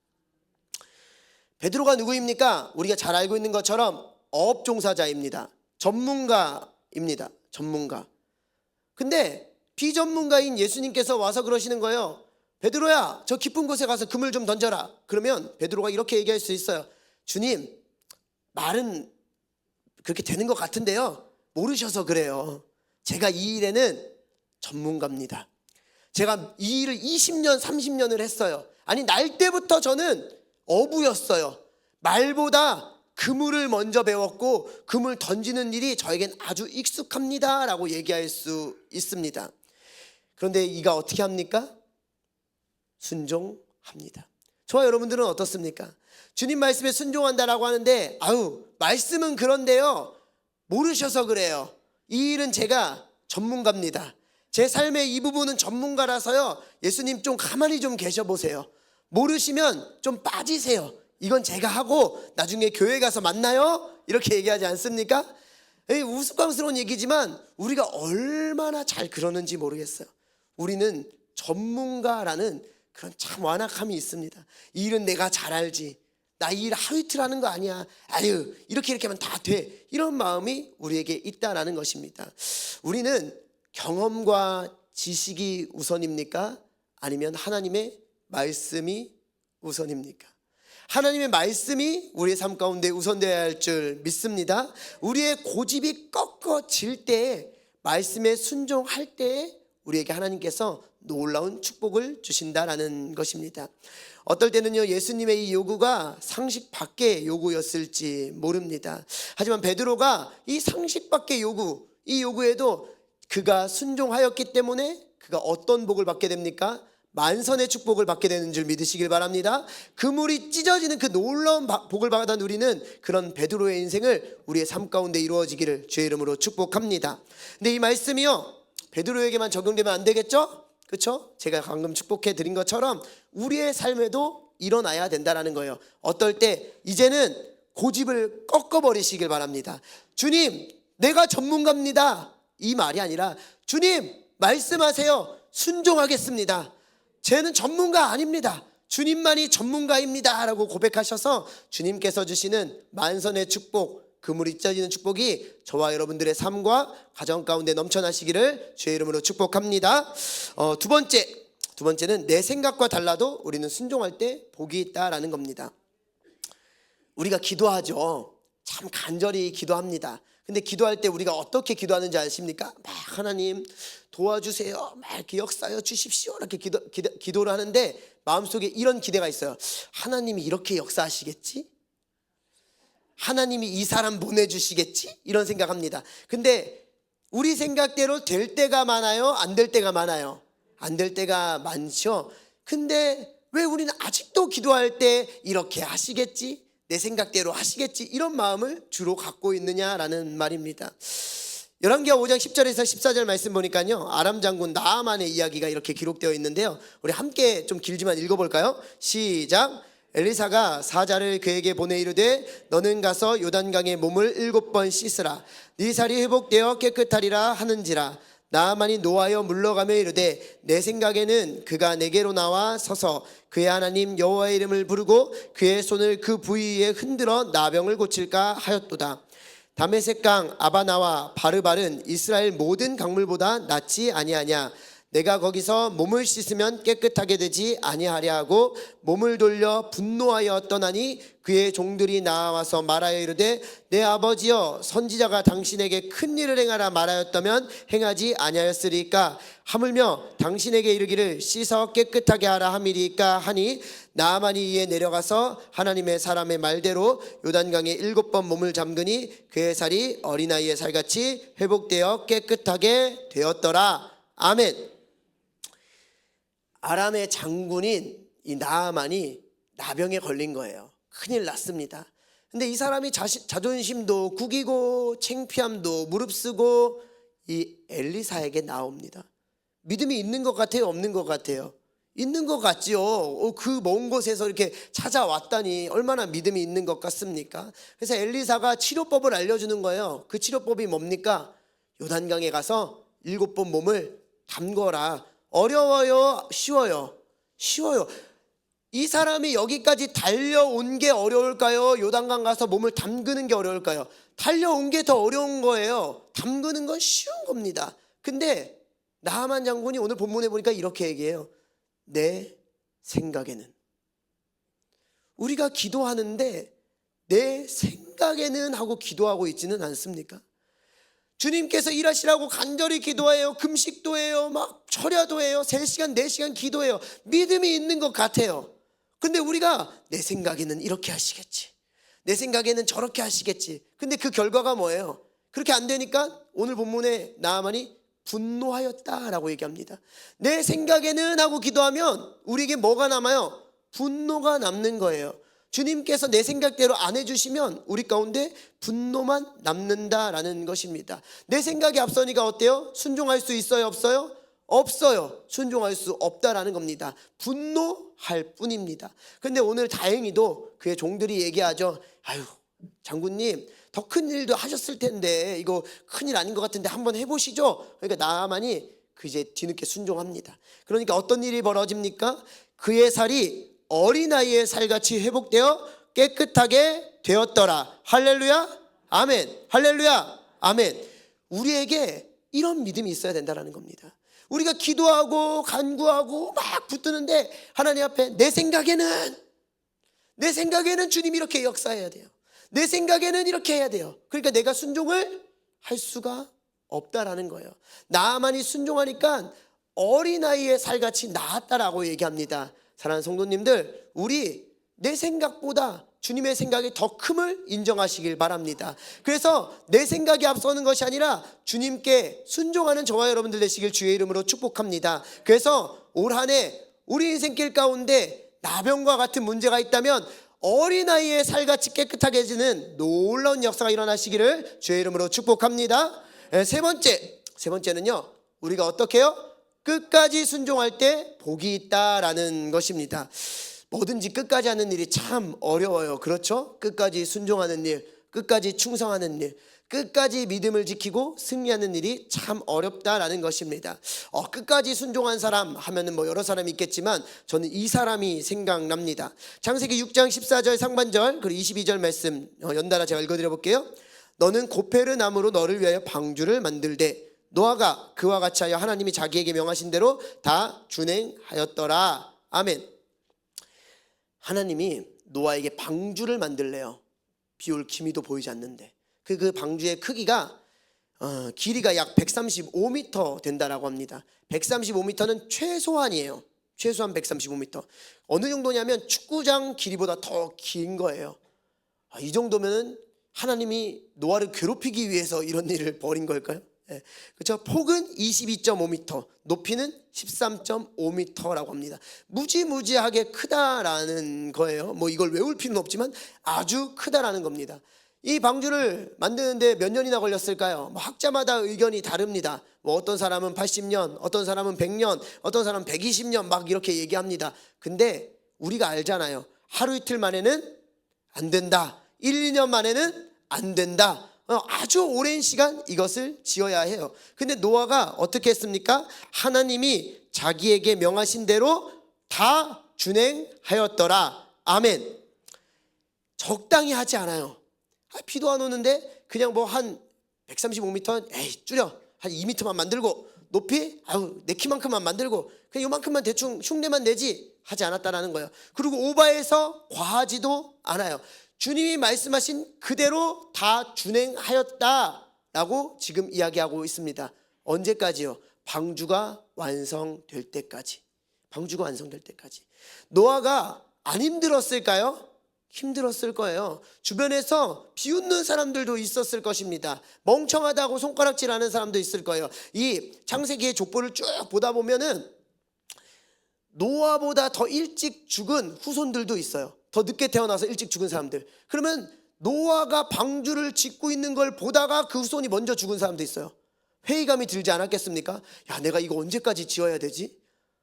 A: 베드로가 누구입니까? 우리가 잘 알고 있는 것처럼 어업 종사자입니다. 전문가입니다. 전문가. 근데 비전문가인 예수님께서 와서 그러시는 거예요. 베드로야, 저 깊은 곳에 가서 그물 좀 던져라. 그러면 베드로가 이렇게 얘기할 수 있어요. 주님, 말은 그렇게 되는 것 같은데요, 모르셔서 그래요. 제가 이 일에는 전문가입니다. 제가 이 일을 20년, 30년을 했어요. 아니, 날 때부터 저는 어부였어요. 말보다 그물을 먼저 배웠고 그물 던지는 일이 저에겐 아주 익숙합니다 라고 얘기할 수 있습니다. 그런데 이가 어떻게 합니까? 순종합니다. 저와 여러분들은 어떻습니까? 주님 말씀에 순종한다라고 하는데 말씀은 그런데요, 모르셔서 그래요. 이 일은 제가 전문가입니다. 제 삶의 이 부분은 전문가라서요, 예수님 좀 가만히 좀 계셔보세요. 모르시면 좀 빠지세요. 이건 제가 하고 나중에 교회 가서 만나요. 이렇게 얘기하지 않습니까? 우스꽝스러운 얘기지만 우리가 얼마나 잘 그러는지 모르겠어요. 우리는 전문가라는 그런 참 완악함이 있습니다. 이 일은 내가 잘 알지. 나 이 일 하루 이틀 하는 거 아니야. 아유, 이렇게 하면 다 돼. 이런 마음이 우리에게 있다라는 것입니다. 우리는 경험과 지식이 우선입니까? 아니면 하나님의 말씀이 우선입니까? 하나님의 말씀이 우리의 삶 가운데 우선되어야 할 줄 믿습니다. 우리의 고집이 꺾어질 때, 말씀에 순종할 때 우리에게 하나님께서 놀라운 축복을 주신다라는 것입니다. 어떨 때는요, 예수님의 이 요구가 상식 밖의 요구였을지 모릅니다. 하지만 베드로가 이 상식 밖의 요구, 이 요구에도 그가 순종하였기 때문에 그가 어떤 복을 받게 됩니까? 만선의 축복을 받게 되는 줄 믿으시길 바랍니다. 그물이 찢어지는 그 놀라운 복을 받아 누리는 그런 베드로의 인생을 우리의 삶 가운데 이루어지기를 주의 이름으로 축복합니다. 근데 이 말씀이요, 베드로에게만 적용되면 안 되겠죠? 그렇죠? 제가 방금 축복해 드린 것처럼 우리의 삶에도 일어나야 된다는 거예요. 어떨 때 이제는 고집을 꺾어버리시길 바랍니다. 주님, 내가 전문가입니다. 이 말이 아니라 주님, 말씀하세요. 순종하겠습니다. 쟤는 전문가 아닙니다. 주님만이 전문가입니다 라고 고백하셔서 주님께서 주시는 만선의 축복, 그물이 찢어지는 축복이 저와 여러분들의 삶과 가정 가운데 넘쳐나시기를 주의 이름으로 축복합니다. 두 번째는 내 생각과 달라도 우리는 순종할 때 복이 있다라는 겁니다. 우리가 기도하죠. 참 간절히 기도합니다. 근데 기도할 때 우리가 어떻게 기도하는지 아십니까? 막 하나님 도와주세요, 막 이렇게 역사여 주십시오 이렇게 기도를 하는데 마음속에 이런 기대가 있어요. 하나님이 이렇게 역사하시겠지? 하나님이 이 사람 보내주시겠지? 이런 생각합니다. 근데 우리 생각대로 될 때가 많아요? 안 될 때가 많아요? 안 될 때가 많죠. 근데 왜 우리는 아직도 기도할 때 이렇게 하시겠지? 내 생각대로 하시겠지? 이런 마음을 주로 갖고 있느냐라는 말입니다. 열왕기하 5장 10절에서 14절 말씀 보니까요, 아람 장군 나아만의 이야기가 이렇게 기록되어 있는데요, 우리 함께 좀 길지만 읽어볼까요? 시작. 엘리사가 사자를 그에게 보내 이르되 너는 가서 요단강에 몸을 7번 씻으라. 네 살이 회복되어 깨끗하리라 하는지라. 나아만이 노하여 물러가며 이르되 내 생각에는 그가 내게로 나와 서서 그의 하나님 여호와의 이름을 부르고 그의 손을 그 부위에 흔들어 나병을 고칠까 하였도다. 다메섹강 아바나와 바르발은 이스라엘 모든 강물보다 낫지 아니하냐. 내가 거기서 몸을 씻으면 깨끗하게 되지 아니하랴 하고 몸을 돌려 분노하여 떠나니 그의 종들이 나와서 말하여 이르되 내 아버지여, 선지자가 당신에게 큰 일을 행하라 말하였다면 행하지 아니하였으리까? 하물며 당신에게 이르기를 씻어 깨끗하게 하라 함이리까 하니 나아만이 이에 내려가서 하나님의 사람의 말대로 요단강에 7번 몸을 잠그니 그의 살이 어린아이의 살같이 회복되어 깨끗하게 되었더라. 아멘. 아람의 장군인 이 나아만이 나병에 걸린 거예요. 큰일 났습니다. 근데 이 사람이 자존심도 구기고 창피함도 무릅쓰고 이 엘리사에게 나옵니다. 믿음이 있는 것 같아요, 없는 것 같아요? 있는 것 같지요. 그 먼 곳에서 이렇게 찾아왔다니 얼마나 믿음이 있는 것 같습니까? 그래서 엘리사가 치료법을 알려주는 거예요. 그 치료법이 뭡니까? 요단강에 가서 7번 몸을 담궈라. 어려워요? 쉬워요? 쉬워요. 이 사람이 여기까지 달려온 게 어려울까요? 요단강 가서 몸을 담그는 게 어려울까요? 달려온 게 더 어려운 거예요. 담그는 건 쉬운 겁니다. 근데 나아만 장군이 오늘 본문에 보니까 이렇게 얘기해요. 내 생각에는. 우리가 기도하는데 내 생각에는 하고 기도하고 있지는 않습니까? 주님께서 일하시라고 간절히 기도해요. 금식도 해요. 막 철야도 해요. 3시간 4시간 기도해요. 믿음이 있는 것 같아요. 근데 우리가 내 생각에는 이렇게 하시겠지, 내 생각에는 저렇게 하시겠지. 근데 그 결과가 뭐예요? 그렇게 안 되니까 오늘 본문에 나아만이 분노하였다라고 얘기합니다. 내 생각에는 하고 기도하면 우리에게 뭐가 남아요? 분노가 남는 거예요. 주님께서 내 생각대로 안 해주시면 우리 가운데 분노만 남는다라는 것입니다. 내 생각이 앞서니까 어때요? 순종할 수 있어요, 없어요? 없어요. 순종할 수 없다라는 겁니다. 분노할 뿐입니다. 그런데 오늘 다행히도 그의 종들이 얘기하죠. 아유, 장군님 더 큰 일도 하셨을 텐데 이거 큰일 아닌 것 같은데 한번 해보시죠. 그러니까 나만이 이제 뒤늦게 순종합니다. 그러니까 어떤 일이 벌어집니까? 그의 살이 어린아이의 살같이 회복되어 깨끗하게 되었더라. 할렐루야 아멘. 할렐루야 아멘. 우리에게 이런 믿음이 있어야 된다는 겁니다. 우리가 기도하고 간구하고 막 붙드는데 하나님 앞에 내 생각에는 주님이 이렇게 역사해야 돼요. 내 생각에는 이렇게 해야 돼요. 그러니까 내가 순종을 할 수가 없다라는 거예요. 나만이 순종하니까 어린아이의 살같이 나았다라고 얘기합니다. 사랑하는 성도님들, 우리 내 생각보다 주님의 생각이 더 큼을 인정하시길 바랍니다. 그래서 내 생각이 앞서는 것이 아니라 주님께 순종하는 저와 여러분들 되시길 주의 이름으로 축복합니다. 그래서 올 한 해 우리 인생길 가운데 나병과 같은 문제가 있다면 어린아이의 살같이 깨끗하게 해지는 놀라운 역사가 일어나시기를 주의 이름으로 축복합니다. 세 번째는요, 우리가 어떻게 해요? 끝까지 순종할 때 복이 있다라는 것입니다. 뭐든지 끝까지 하는 일이 참 어려워요. 그렇죠? 끝까지 순종하는 일, 끝까지 충성하는 일, 끝까지 믿음을 지키고 승리하는 일이 참 어렵다라는 것입니다. 끝까지 순종한 사람 하면은 뭐 여러 사람이 있겠지만 저는 이 사람이 생각납니다. 창세기 6장 14절 상반절 그리고 22절 말씀 연달아 제가 읽어드려 볼게요. 너는 고페르 나무로 너를 위하여 방주를 만들되 노아가 그와 같이 하여 하나님이 자기에게 명하신 대로 다 준행하였더라. 아멘. 하나님이 노아에게 방주를 만들래요. 비올 기미도 보이지 않는데 그 방주의 크기가 길이가 약 135m 된다라고 합니다. 135m는 최소한이에요. 최소한 135m. 어느 정도냐면 축구장 길이보다 더 긴 거예요. 이 정도면 하나님이 노아를 괴롭히기 위해서 이런 일을 벌인 걸까요? 네. 그렇죠? 폭은 22.5m, 높이는 13.5m라고 합니다. 무지무지하게 크다라는 거예요. 뭐 이걸 외울 필요는 없지만 아주 크다라는 겁니다. 이 방주를 만드는데 몇 년이나 걸렸을까요? 뭐 학자마다 의견이 다릅니다. 뭐 어떤 사람은 80년, 어떤 사람은 100년, 어떤 사람은 120년 막 이렇게 얘기합니다. 근데 우리가 알잖아요. 하루 이틀 만에는 안 된다. 1, 2년 만에는 안 된다. 아주 오랜 시간 이것을 지어야 해요. 근데 노아가 어떻게 했습니까? 하나님이 자기에게 명하신 대로 다 준행하였더라. 아멘. 적당히 하지 않아요. 비도 안 오는데 그냥 뭐 한 135m 에이 줄여 한 2m만 만들고 높이 내 키만큼만 만들고 그냥 요만큼만 대충 흉내만 내지 하지 않았다라는 거예요. 그리고 오바해서 과하지도 않아요. 주님이 말씀하신 그대로 다 준행하였다라고 지금 이야기하고 있습니다. 언제까지요? 방주가 완성될 때까지. 방주가 완성될 때까지. 노아가 안 힘들었을까요? 힘들었을 거예요. 주변에서 비웃는 사람들도 있었을 것입니다. 멍청하다고 손가락질하는 사람도 있을 거예요. 이 창세기의 족보를 쭉 보다 보면은 노아보다 더 일찍 죽은 후손들도 있어요. 더 늦게 태어나서 일찍 죽은 사람들. 그러면 노아가 방주를 짓고 있는 걸 보다가 그 후손이 먼저 죽은 사람도 있어요. 회의감이 들지 않았겠습니까? 야, 내가 이거 언제까지 지어야 되지?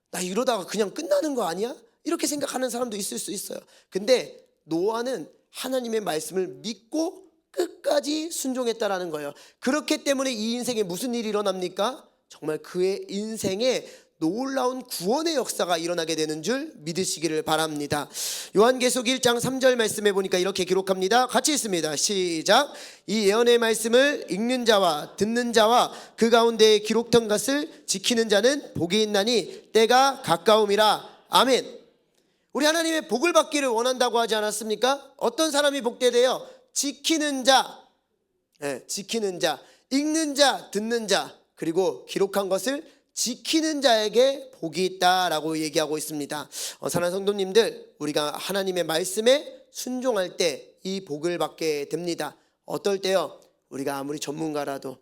A: 나 이러다가 그냥 끝나는 거 아니야? 이렇게 생각하는 사람도 있을 수 있어요. 근데 노아는 하나님의 말씀을 믿고 끝까지 순종했다라는 거예요. 그렇기 때문에 이 인생에 무슨 일이 일어납니까? 정말 그의 인생에 놀라운 구원의 역사가 일어나게 되는 줄 믿으시기를 바랍니다. 요한계시록 1장 3절 말씀해 보니까 이렇게 기록합니다. 같이 읽습니다. 시작. 이 예언의 말씀을 읽는 자와 듣는 자와 그 가운데에 기록된 것을 지키는 자는 복이 있나니 때가 가까움이라. 아멘. 우리 하나님의 복을 받기를 원한다고 하지 않았습니까? 어떤 사람이 복되대요? 지키는 자, 지키는 자, 읽는 자, 듣는 자, 그리고 기록한 것을 지키는 자에게 복이 있다라고 얘기하고 있습니다. 사랑하는 성도님들, 우리가 하나님의 말씀에 순종할 때 이 복을 받게 됩니다. 어떨 때요? 우리가 아무리 전문가라도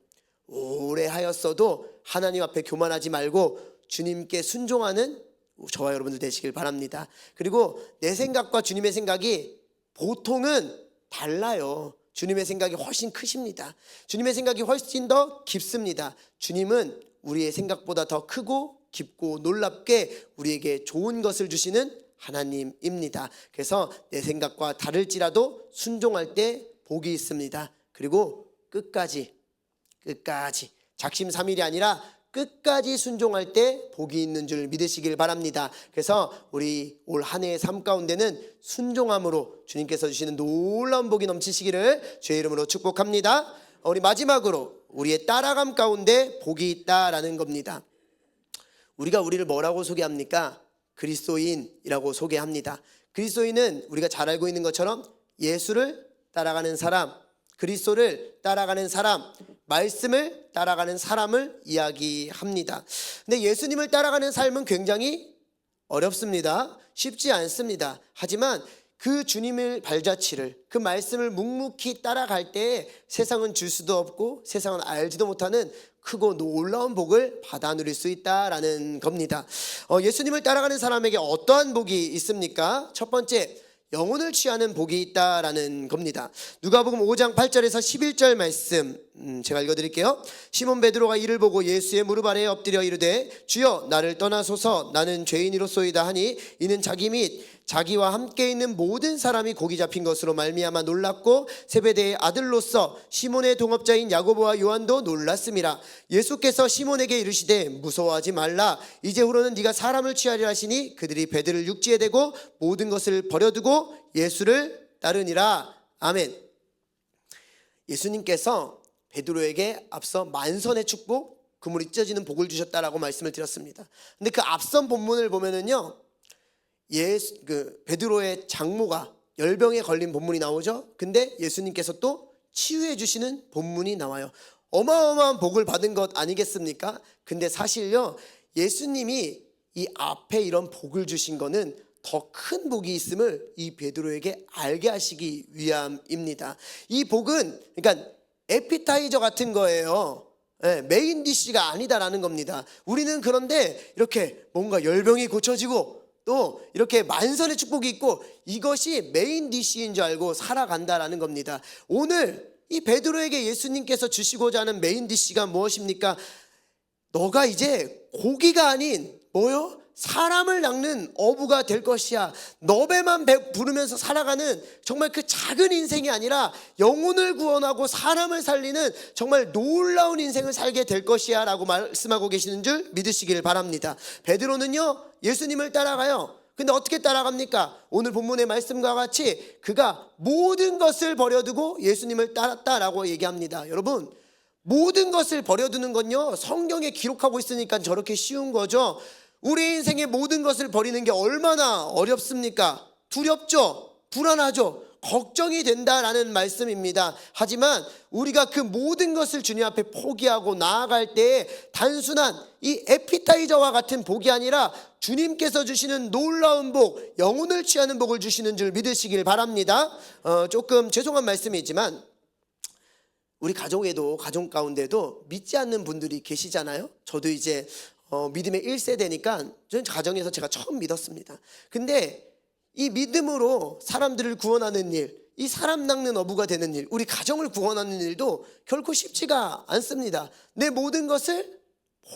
A: 오래 하였어도 하나님 앞에 교만하지 말고 주님께 순종하는 저와 여러분들 되시길 바랍니다. 그리고 내 생각과 주님의 생각이 보통은 달라요. 주님의 생각이 훨씬 크십니다. 주님의 생각이 훨씬 더 깊습니다. 주님은 우리의 생각보다 더 크고 깊고 놀랍게 우리에게 좋은 것을 주시는 하나님입니다. 그래서 내 생각과 다를지라도 순종할 때 복이 있습니다. 그리고 끝까지 작심삼일이 아니라 끝까지 순종할 때 복이 있는 줄 믿으시길 바랍니다. 그래서 우리 올 한 해의 삶 가운데는 순종함으로 주님께서 주시는 놀라운 복이 넘치시기를 주의 이름으로 축복합니다. 우리 마지막으로 우리의 따라감 가운데 복이 있다라는 겁니다. 우리가 우리를 뭐라고 소개합니까? 그리스도인이라고 소개합니다. 그리스도인은 우리가 잘 알고 있는 것처럼 예수를 따라가는 사람, 그리스도를 따라가는 사람, 말씀을 따라가는 사람을 이야기합니다. 근데 예수님을 따라가는 삶은 굉장히 어렵습니다. 쉽지 않습니다. 하지만 그 주님의 발자취를, 그 말씀을 묵묵히 따라갈 때 세상은 줄 수도 없고 세상은 알지도 못하는 크고 놀라운 복을 받아 누릴 수 있다라는 겁니다. 예수님을 따라가는 사람에게 어떠한 복이 있습니까? 첫 번째, 영혼을 취하는 복이 있다라는 겁니다. 누가복음 5장 8절에서 11절 말씀 제가 읽어드릴게요. 시몬 베드로가 이를 보고 예수의 무릎 아래에 엎드려 이르되 주여 나를 떠나소서 나는 죄인이로소이다 하니 이는 자기 및 자기와 함께 있는 모든 사람이 고기 잡힌 것으로 말미암아 놀랐고 세베대의 아들로서 시몬의 동업자인 야고보와 요한도 놀랐음이라. 예수께서 시몬에게 이르시되 무서워하지 말라. 이제후로는 네가 사람을 취하리라 하시니 그들이 배들을 육지에 대고 모든 것을 버려두고 예수를 따르니라. 아멘. 예수님께서 베드로에게 앞서 만선의 축복, 그물이 찢어지는 복을 주셨다라고 말씀을 드렸습니다. 근데 그 앞선 본문을 보면은요, 베드로의 장모가 열병에 걸린 본문이 나오죠. 근데 예수님께서 또 치유해 주시는 본문이 나와요. 어마어마한 복을 받은 것 아니겠습니까? 근데 사실요, 예수님이 이 앞에 이런 복을 주신 거는 더 큰 복이 있음을 이 베드로에게 알게 하시기 위함입니다. 이 복은 그러니까 에피타이저 같은 거예요. 메인 디시가 아니다라는 겁니다. 우리는 그런데 이렇게 뭔가 열병이 고쳐지고 또 이렇게 만선의 축복이 있고 이것이 메인 디시인 줄 알고 살아간다라는 겁니다. 오늘 이 베드로에게 예수님께서 주시고자 하는 메인 디시가 무엇입니까? 너가 이제 고기가 아닌 뭐요? 사람을 낚는 어부가 될 것이야. 너배만 부르면서 살아가는 정말 그 작은 인생이 아니라 영혼을 구원하고 사람을 살리는 정말 놀라운 인생을 살게 될 것이야 라고 말씀하고 계시는 줄 믿으시길 바랍니다. 베드로는요, 예수님을 따라가요. 근데 어떻게 따라갑니까? 오늘 본문의 말씀과 같이 그가 모든 것을 버려두고 예수님을 따랐다라고 얘기합니다. 여러분, 모든 것을 버려두는 건요, 성경에 기록하고 있으니까 저렇게 쉬운 거죠. 우리 인생의 모든 것을 버리는 게 얼마나 어렵습니까? 두렵죠? 불안하죠? 걱정이 된다라는 말씀입니다. 하지만 우리가 그 모든 것을 주님 앞에 포기하고 나아갈 때 단순한 이 에피타이저와 같은 복이 아니라 주님께서 주시는 놀라운 복, 영혼을 취하는 복을 주시는 줄 믿으시길 바랍니다. 조금 죄송한 말씀이지만 우리 가족 가운데도 믿지 않는 분들이 계시잖아요. 저도 이제 믿음의 1세대니까 저는 가정에서 제가 처음 믿었습니다. 근데 이 믿음으로 사람들을 구원하는 일, 이 사람 낚는 어부가 되는 일, 우리 가정을 구원하는 일도 결코 쉽지가 않습니다. 내 모든 것을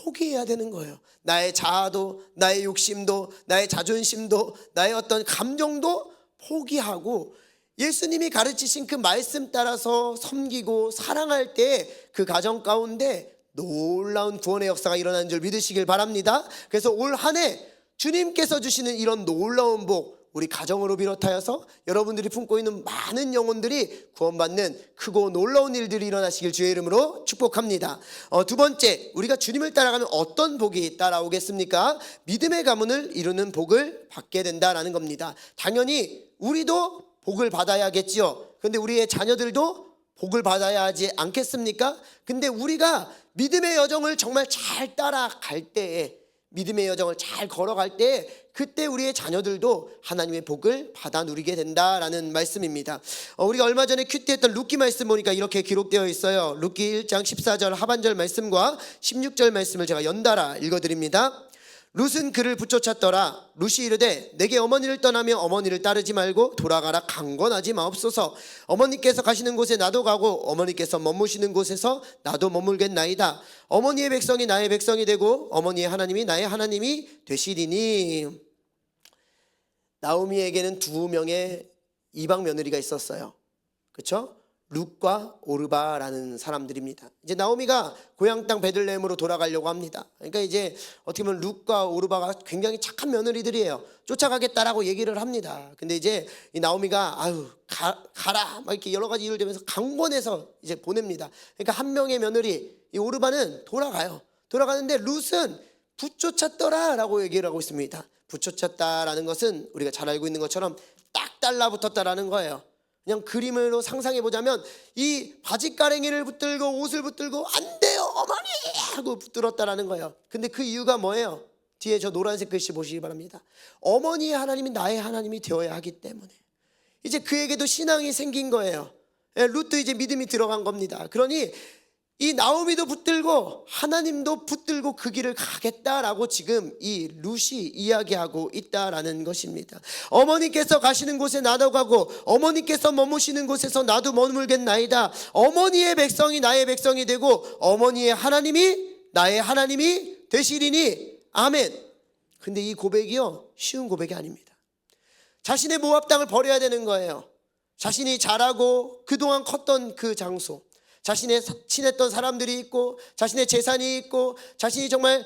A: 포기해야 되는 거예요. 나의 자아도, 나의 욕심도, 나의 자존심도, 나의 어떤 감정도 포기하고 예수님이 가르치신 그 말씀 따라서 섬기고 사랑할 때 그 가정 가운데 놀라운 구원의 역사가 일어나는 줄 믿으시길 바랍니다. 그래서 올 한 해 주님께서 주시는 이런 놀라운 복, 우리 가정으로 비롯하여서 여러분들이 품고 있는 많은 영혼들이 구원받는 크고 놀라운 일들이 일어나시길 주의 이름으로 축복합니다. 두 번째, 우리가 주님을 따라가면 어떤 복이 따라오겠습니까? 믿음의 가문을 이루는 복을 받게 된다라는 겁니다. 당연히 우리도 복을 받아야겠지요. 그런데 우리의 자녀들도 복을 받아야 하지 않겠습니까? 근데 우리가 믿음의 여정을 정말 잘 따라갈 때에, 믿음의 여정을 잘 걸어갈 때 그때 우리의 자녀들도 하나님의 복을 받아 누리게 된다라는 말씀입니다. 우리가 얼마 전에 큐티했던 룻기 말씀 보니까 이렇게 기록되어 있어요. 룻기 1장 14절 하반절 말씀과 16절 말씀을 제가 연달아 읽어드립니다. 룻은 그를 붙쫓았더라. 룻이 이르되 내게 어머니를 떠나며 어머니를 따르지 말고 돌아가라 강권하지 마옵소서. 어머니께서 가시는 곳에 나도 가고 어머니께서 머무시는 곳에서 나도 머물겠나이다. 어머니의 백성이 나의 백성이 되고 어머니의 하나님이 나의 하나님이 되시리니. 나오미에게는 두 명의 이방 며느리가 있었어요. 그렇죠? 룻과 오르바라는 사람들입니다. 이제 나오미가 고향 땅 베들레헴으로 돌아가려고 합니다. 그러니까 이제 어떻게 보면 룻과 오르바가 굉장히 착한 며느리들이에요. 쫓아가겠다라고 얘기를 합니다. 근데 이제 이 나오미가 가라 막 이렇게 여러 가지 이유를 대면서 강권해서 이제 보냅니다. 그러니까 한 명의 며느리 이 오르바는 돌아가요. 돌아가는데 룻은 붙쫓았더라라고 얘기를 하고 있습니다. 붙쫓았다라는 것은 우리가 잘 알고 있는 것처럼 딱 달라붙었다라는 거예요. 그냥 그림으로 상상해 보자면 이 바짓가랭이를 붙들고 옷을 붙들고 안 돼요 어머니 하고 붙들었다라는 거예요. 근데 그 이유가 뭐예요? 뒤에 저 노란색 글씨 보시기 바랍니다. 어머니의 하나님이 나의 하나님이 되어야 하기 때문에 이제 그에게도 신앙이 생긴 거예요. 룻도 이제 믿음이 들어간 겁니다. 그러니 이 나오미도 붙들고 하나님도 붙들고 그 길을 가겠다라고 지금 이 룻이 이야기하고 있다라는 것입니다. 어머니께서 가시는 곳에 나도 가고 어머니께서 머무시는 곳에서 나도 머물겠나이다. 어머니의 백성이 나의 백성이 되고 어머니의 하나님이 나의 하나님이 되시리니. 아멘. 근데 이 고백이요 쉬운 고백이 아닙니다. 자신의 모압 땅을 버려야 되는 거예요. 자신이 자라고 그동안 컸던 그 장소, 자신의 친했던 사람들이 있고 자신의 재산이 있고 자신이 정말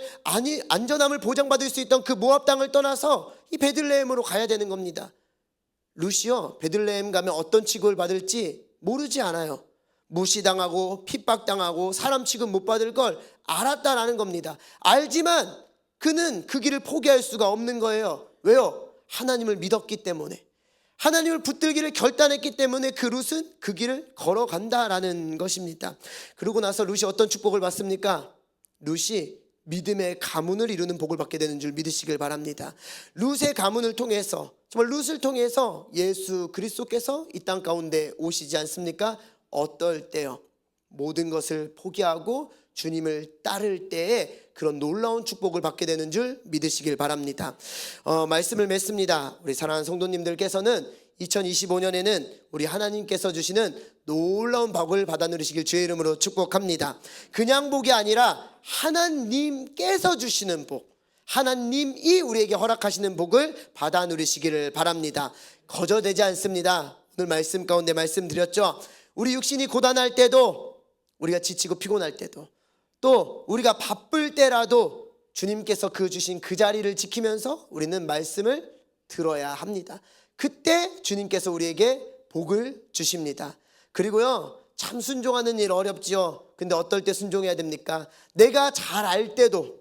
A: 안전함을 보장받을 수 있던 그 모압 땅을 떠나서 이 베들레헴으로 가야 되는 겁니다. 룻이요 베들레헴 가면 어떤 취급을 받을지 모르지 않아요. 무시당하고 핍박당하고 사람 취급 못 받을 걸 알았다라는 겁니다. 알지만 그는 그 길을 포기할 수가 없는 거예요. 왜요? 하나님을 믿었기 때문에, 하나님을 붙들기를 결단했기 때문에 그 룻은 그 길을 걸어간다라는 것입니다. 그러고 나서 룻이 어떤 축복을 받습니까? 룻이 믿음의 가문을 이루는 복을 받게 되는 줄 믿으시길 바랍니다. 룻의 가문을 통해서, 정말 룻을 통해서 예수 그리스도께서 이 땅 가운데 오시지 않습니까? 어떨 때요? 모든 것을 포기하고 주님을 따를 때에 그런 놀라운 축복을 받게 되는 줄 믿으시길 바랍니다. 말씀을 맺습니다. 우리 사랑하는 성도님들께서는 2025년에는 우리 하나님께서 주시는 놀라운 복을 받아 누리시길 주의 이름으로 축복합니다. 그냥 복이 아니라 하나님께서 주시는 복, 하나님이 우리에게 허락하시는 복을 받아 누리시기를 바랍니다. 거저되지 않습니다. 오늘 말씀 가운데 말씀드렸죠. 우리 육신이 고단할 때도, 우리가 지치고 피곤할 때도, 또 우리가 바쁠 때라도 주님께서 그 주신 그 자리를 지키면서 우리는 말씀을 들어야 합니다. 그때 주님께서 우리에게 복을 주십니다. 그리고요 참 순종하는 일 어렵지요. 근데 어떨 때 순종해야 됩니까? 내가 잘 알 때도,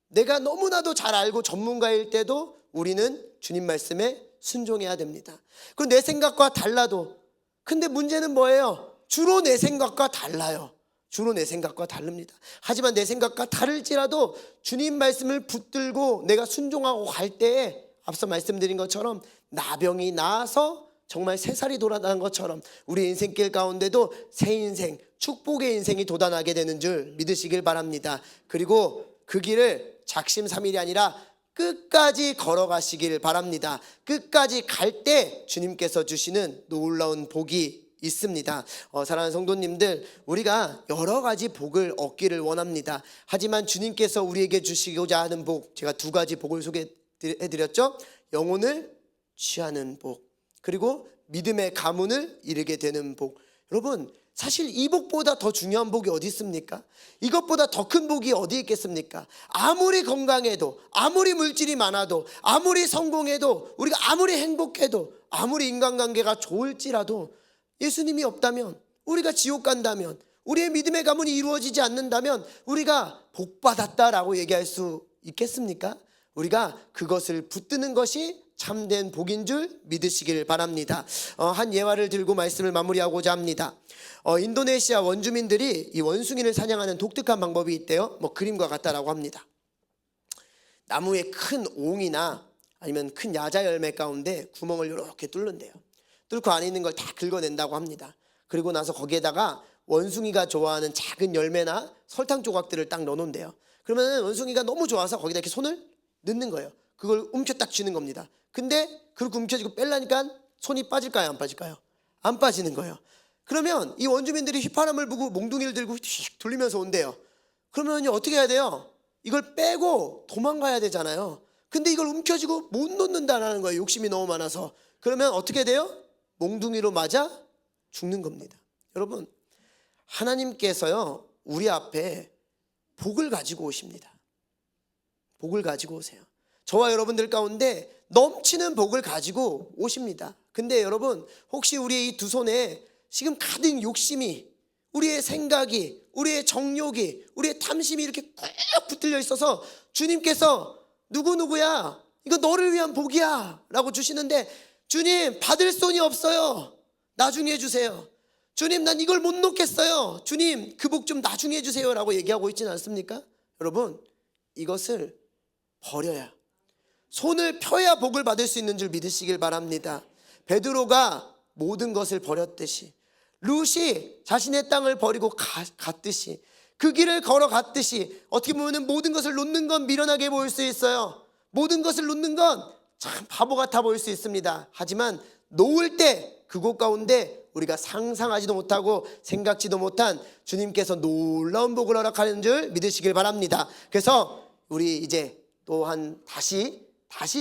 A: 내가 너무나도 잘 알고 전문가일 때도 우리는 주님 말씀에 순종해야 됩니다. 그리고 내 생각과 달라도, 근데 문제는 뭐예요? 주로 내 생각과 달라요. 주로 내 생각과 다릅니다. 하지만 내 생각과 다를지라도 주님 말씀을 붙들고 내가 순종하고 갈 때에 앞서 말씀드린 것처럼 나병이 나아서 정말 새살이 돋아나는 것처럼 우리 인생길 가운데도 새 인생, 축복의 인생이 돋아나게 되는 줄 믿으시길 바랍니다. 그리고 그 길을 작심삼일이 아니라 끝까지 걸어가시길 바랍니다. 끝까지 갈 때 주님께서 주시는 놀라운 복이 있습니다. 사랑하는 성도님들, 우리가 여러 가지 복을 얻기를 원합니다. 하지만 주님께서 우리에게 주시고자 하는 복, 제가 두 가지 복을 소개해드렸죠. 영혼을 취하는 복, 그리고 믿음의 가문을 이루게 되는 복. 여러분, 사실 이 복보다 더 중요한 복이 어디 있습니까? 이것보다 더 큰 복이 어디 있겠습니까? 아무리 건강해도, 아무리 물질이 많아도, 아무리 성공해도, 우리가 아무리 행복해도, 아무리 인간관계가 좋을지라도 예수님이 없다면, 우리가 지옥 간다면, 우리의 믿음의 가문이 이루어지지 않는다면 우리가 복받았다라고 얘기할 수 있겠습니까? 우리가 그것을 붙드는 것이 참된 복인 줄 믿으시길 바랍니다. 한 예화를 들고 말씀을 마무리하고자 합니다. 인도네시아 원주민들이 이 원숭이를 사냥하는 독특한 방법이 있대요. 그림과 같다라고 합니다. 나무에 큰 옹이나 아니면 큰 야자 열매 가운데 구멍을 이렇게 뚫는대요. 뚫고 안에 있는 걸 다 긁어낸다고 합니다. 그리고 나서 거기에다가 원숭이가 좋아하는 작은 열매나 설탕 조각들을 딱 넣어놓는데요. 그러면 원숭이가 너무 좋아서 거기다 이렇게 손을 넣는 거예요. 그걸 움켜 딱 쥐는 겁니다. 근데 그렇게 움켜쥐고 뺄라니까 손이 빠질까요? 안 빠질까요? 안 빠지는 거예요. 그러면 이 원주민들이 휘파람을 불고 몽둥이를 들고 휙 돌리면서 온대요. 그러면 어떻게 해야 돼요? 이걸 빼고 도망가야 되잖아요. 근데 이걸 움켜쥐고 못 놓는다라는 거예요. 욕심이 너무 많아서. 그러면 어떻게 돼요? 몽둥이로 맞아 죽는 겁니다. 여러분, 하나님께서요 우리 앞에 복을 가지고 오십니다. 복을 가지고 오세요. 저와 여러분들 가운데 넘치는 복을 가지고 오십니다. 근데 여러분, 혹시 우리의 이 두 손에 지금 가득 욕심이, 우리의 생각이, 우리의 정욕이, 우리의 탐심이 이렇게 꾹 붙들려 있어서 주님께서 누구누구야, 이거 너를 위한 복이야 라고 주시는데, 주님 받을 손이 없어요, 나중에 해주세요. 주님 난 이걸 못 놓겠어요, 주님 그 복 좀 나중에 해주세요 라고 얘기하고 있지는 않습니까? 여러분, 이것을 버려야, 손을 펴야 복을 받을 수 있는 줄 믿으시길 바랍니다. 베드로가 모든 것을 버렸듯이, 룻이 자신의 땅을 버리고 갔듯이, 그 길을 걸어갔듯이, 어떻게 보면 모든 것을 놓는 건 미련하게 보일 수 있어요. 모든 것을 놓는 건 참 바보 같아 보일 수 있습니다. 하지만 놓을 때 그곳 가운데 우리가 상상하지도 못하고 생각지도 못한 주님께서 놀라운 복을 허락하는 줄 믿으시길 바랍니다. 그래서 우리 이제 또한 다시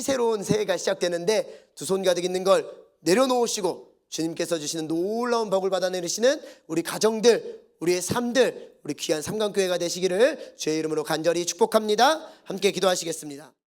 A: 새로운 새해가 시작되는데, 두 손 가득 있는 걸 내려놓으시고 주님께서 주시는 놀라운 복을 받아 내리시는 우리 가정들, 우리의 삶들, 우리 귀한 삼강교회가 되시기를 주의 이름으로 간절히 축복합니다. 함께 기도하시겠습니다.